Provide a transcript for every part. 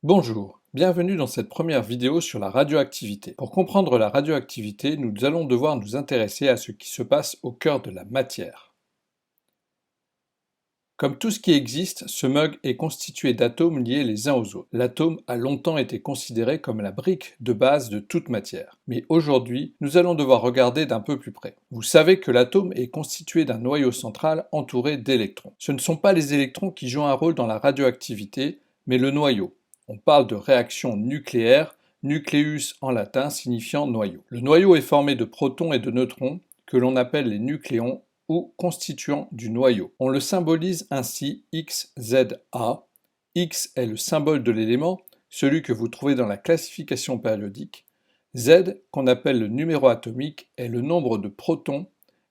Bonjour, bienvenue dans cette première vidéo sur la radioactivité. Pour comprendre la radioactivité, nous allons devoir nous intéresser à ce qui se passe au cœur de la matière. Comme tout ce qui existe, ce mug est constitué d'atomes liés les uns aux autres. L'atome a longtemps été considéré comme la brique de base de toute matière. Mais aujourd'hui, nous allons devoir regarder d'un peu plus près. Vous savez que l'atome est constitué d'un noyau central entouré d'électrons. Ce ne sont pas les électrons qui jouent un rôle dans la radioactivité, mais le noyau. On parle de réaction nucléaire, nucleus en latin signifiant noyau. Le noyau est formé de protons et de neutrons, que l'on appelle les nucléons, ou constituant du noyau. On le symbolise ainsi XZA. X est le symbole de l'élément, celui que vous trouvez dans la classification périodique. Z, qu'on appelle le numéro atomique, est le nombre de protons,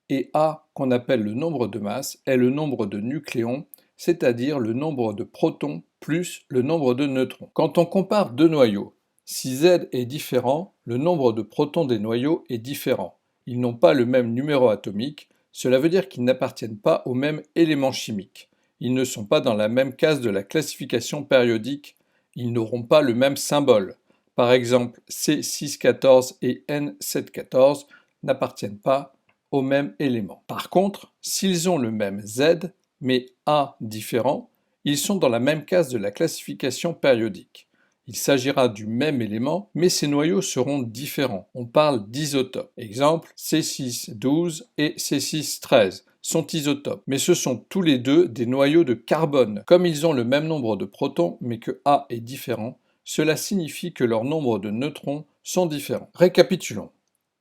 et A, qu'on appelle le nombre de masse, est le nombre de nucléons, c'est-à-dire le nombre de protons plus le nombre de neutrons. Quand on compare deux noyaux, si Z est différent, le nombre de protons des noyaux est différent. Ils n'ont pas le même numéro atomique, cela veut dire qu'ils n'appartiennent pas au même élément chimique. Ils ne sont pas dans la même case de la classification périodique. Ils n'auront pas le même symbole. Par exemple, C614 et N714 n'appartiennent pas au même élément. Par contre, s'ils ont le même Z, mais A différent, ils sont dans la même case de la classification périodique. Il s'agira du même élément, mais ces noyaux seront différents. On parle d'isotopes. Exemple, C612 et C613 sont isotopes, mais ce sont tous les deux des noyaux de carbone. Comme ils ont le même nombre de protons, mais que A est différent, cela signifie que leur nombre de neutrons sont différents. Récapitulons.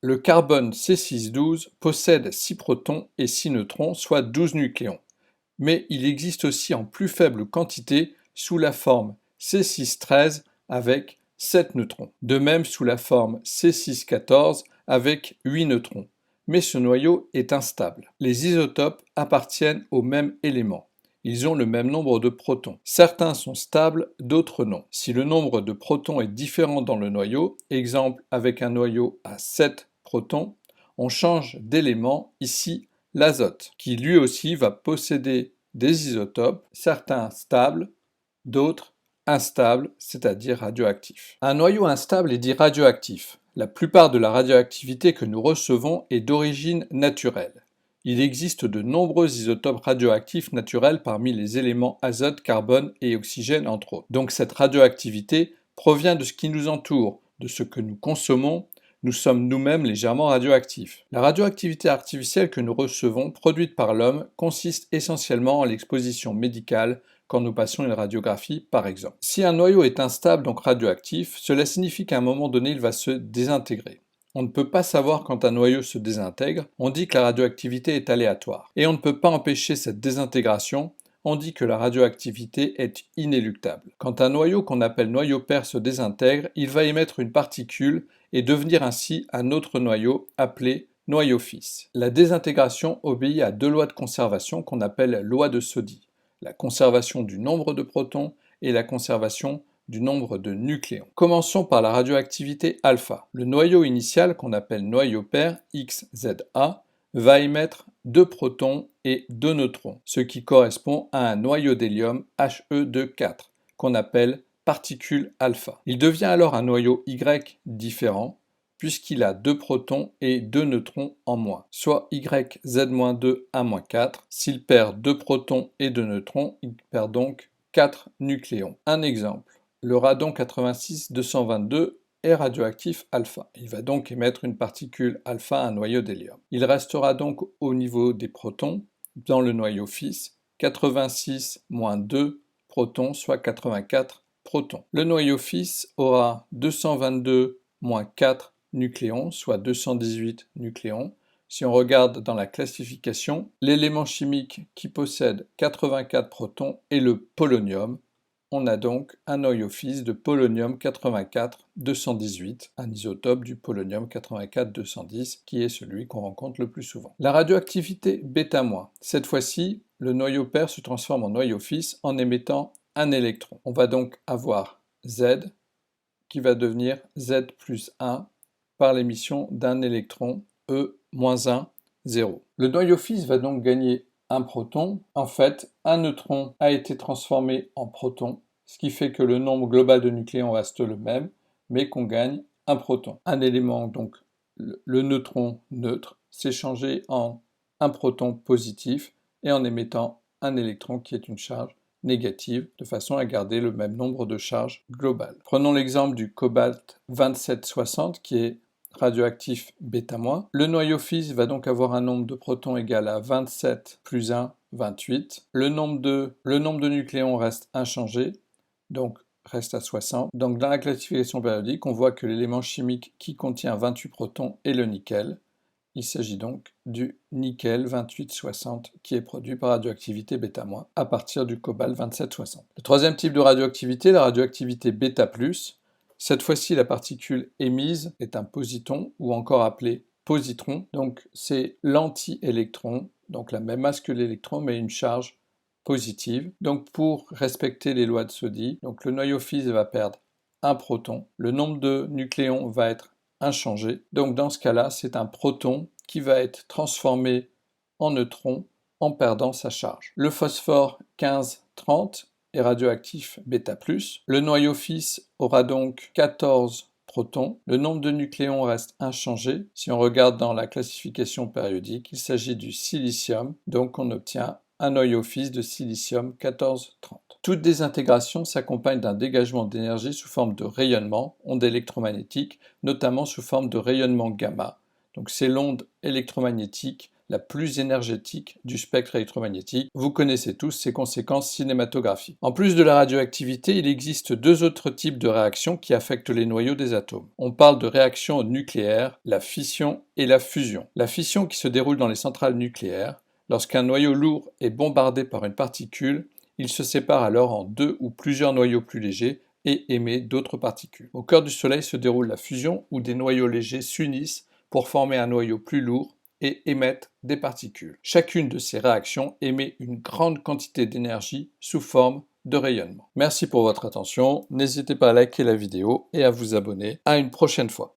Le carbone C612 possède 6 protons et 6 neutrons, soit 12 nucléons. Mais il existe aussi en plus faible quantité sous la forme C613 avec 7 neutrons. De même sous la forme C614 avec 8 neutrons. Mais ce noyau est instable. Les isotopes appartiennent au même élément. Ils ont le même nombre de protons. Certains sont stables, d'autres non. Si le nombre de protons est différent dans le noyau, exemple avec un noyau à 7 protons, on change d'élément, ici l'azote, qui lui aussi va posséder des isotopes, certains stables, d'autres instables, c'est-à-dire radioactifs. Un noyau instable est dit radioactif. La plupart de la radioactivité que nous recevons est d'origine naturelle. Il existe de nombreux isotopes radioactifs naturels parmi les éléments azote, carbone et oxygène entre autres. Donc cette radioactivité provient de ce qui nous entoure, de ce que nous consommons. Nous sommes nous-mêmes légèrement radioactifs. La radioactivité artificielle que nous recevons, produite par l'homme, consiste essentiellement en l'exposition médicale quand nous passons une radiographie, par exemple. Si un noyau est instable, donc radioactif, cela signifie qu'à un moment donné, il va se désintégrer. On ne peut pas savoir quand un noyau se désintègre, on dit que la radioactivité est aléatoire. Et on ne peut pas empêcher cette désintégration, on dit que la radioactivité est inéluctable. Quand un noyau qu'on appelle noyau père se désintègre, il va émettre une particule et devenir ainsi un autre noyau appelé noyau fils. La désintégration obéit à deux lois de conservation qu'on appelle loi de Soddy, la conservation du nombre de protons et la conservation du nombre de nucléons. Commençons par la radioactivité alpha. Le noyau initial qu'on appelle noyau père XZA va émettre 2 protons et 2 neutrons, ce qui correspond à un noyau d'hélium He2 4 qu'on appelle particule alpha. Il devient alors un noyau Y différent puisqu'il a 2 protons et 2 neutrons en moins, soit YZ-2A-4. S'il perd 2 protons et 2 neutrons, il perd donc 4 nucléons. Un exemple, le radon 86-222 est radioactif alpha. Il va donc émettre une particule alpha, un noyau d'hélium. Il restera donc au niveau des protons, dans le noyau fils, 86-2 protons, soit 84 protons. Le noyau fils aura 222-4 nucléons, soit 218 nucléons. Si on regarde dans la classification, l'élément chimique qui possède 84 protons est le polonium. On a donc un noyau fils de polonium 84-218, un isotope du polonium 84-210 qui est celui qu'on rencontre le plus souvent. La radioactivité β-, cette fois-ci, le noyau père se transforme en noyau fils en émettant un électron. On va donc avoir Z qui va devenir Z plus 1 par l'émission d'un électron E-1, 0. Le noyau fils va donc gagner un proton. En fait, un neutron a été transformé en proton. ce qui fait que le nombre global de nucléons reste le même, mais qu'on gagne un proton. Un élément, donc le neutron neutre, s'est changé en un proton positif et en émettant un électron qui est une charge négative, de façon à garder le même nombre de charges globales. Prenons l'exemple du cobalt 2760 qui est radioactif β-. Le noyau fils va donc avoir un nombre de protons égal à 27 plus 1, 28. Le nombre de nucléons reste inchangé, donc reste à 60. Donc dans la classification périodique, on voit que l'élément chimique qui contient 28 protons est le nickel. Il s'agit donc du nickel 2860 qui est produit par radioactivité β- à partir du cobalt 2760. Le troisième type de radioactivité, la radioactivité β+. Cette fois-ci, la particule émise est un positon ou encore appelé positron. Donc c'est l'anti-électron, donc la même masse que l'électron mais une charge positive. Donc pour respecter les lois de Soddy, donc le noyau fils va perdre un proton, le nombre de nucléons va être inchangé. Donc dans ce cas-là, c'est un proton qui va être transformé en neutron en perdant sa charge. Le phosphore 1530 est radioactif β+. Le noyau fils aura donc 14 protons. Le nombre de nucléons reste inchangé. Si on regarde dans la classification périodique, il s'agit du silicium, donc on obtient un noyau fils de silicium 1430. Toute désintégration s'accompagne d'un dégagement d'énergie sous forme de rayonnement, onde électromagnétique, notamment sous forme de rayonnement gamma. Donc c'est l'onde électromagnétique la plus énergétique du spectre électromagnétique. Vous connaissez tous ses conséquences cinématographiques. En plus de la radioactivité, il existe deux autres types de réactions qui affectent les noyaux des atomes. On parle de réactions nucléaires, la fission et la fusion. La fission qui se déroule dans les centrales nucléaires, lorsqu'un noyau lourd est bombardé par une particule, il se sépare alors en deux ou plusieurs noyaux plus légers et émet d'autres particules. Au cœur du Soleil se déroule la fusion où des noyaux légers s'unissent pour former un noyau plus lourd et émettent des particules. Chacune de ces réactions émet une grande quantité d'énergie sous forme de rayonnement. Merci pour votre attention, n'hésitez pas à liker la vidéo et à vous abonner. À une prochaine fois.